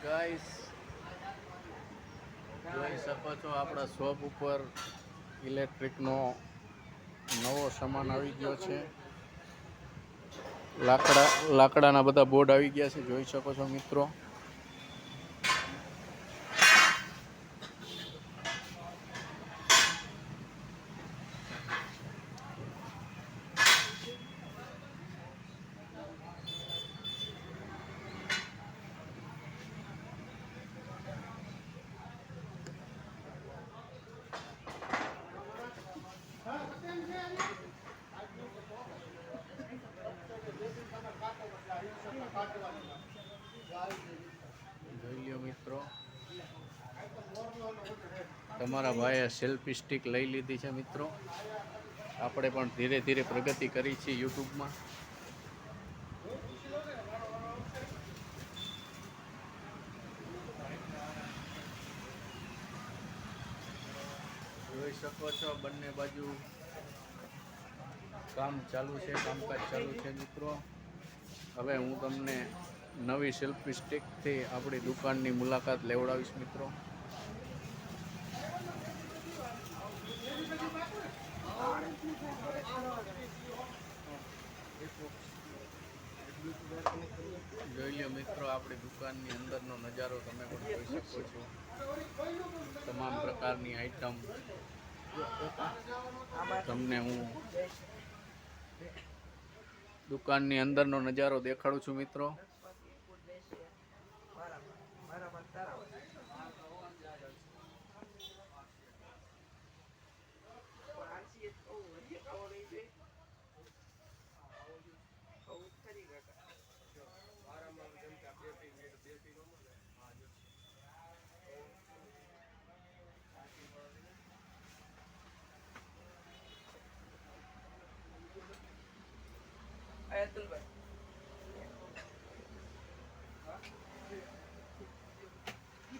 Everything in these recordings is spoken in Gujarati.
ગાઈસ જોઈ શકો છો આપણા શોપ ઉપર ઇલેક્ટ્રિકનો નવો સામાન આવી ગયો છે। લાકડાના બધા બોર્ડ આવી ગયા છે, જોઈ શકો છો મિત્રો। જોઈ લ્યો મિત્રો, તમારા ભાઈએ સેલ્ફી સ્ટિક લઈ લીધી છે મિત્રો। આપણે પણ ધીરે ધીરે પ્રગતિ કરી છે યુટ્યુબમાં। જોઈ શકો છો બંને બાજુ કામ ચાલુ છે, કામકાજ ચાલુ છે મિત્રો। હવે હું તમને નવી સેલ્ફી સ્ટિકથી આપણી દુકાનની મુલાકાત લેવડાવીશ મિત્રો। જોઈ લો મિત્રો, આપણી દુકાનની અંદરનો નજારો તમે પણ જોઈ શકો છો। તમામ પ્રકારની આઈટમ તમને હું દુકાનની અંદરનો નજારો દેખાડું છું મિત્રો।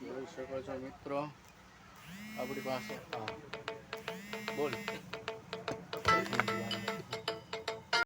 જોઈ શકો છો મિત્રો, આપણી પાસે બોલ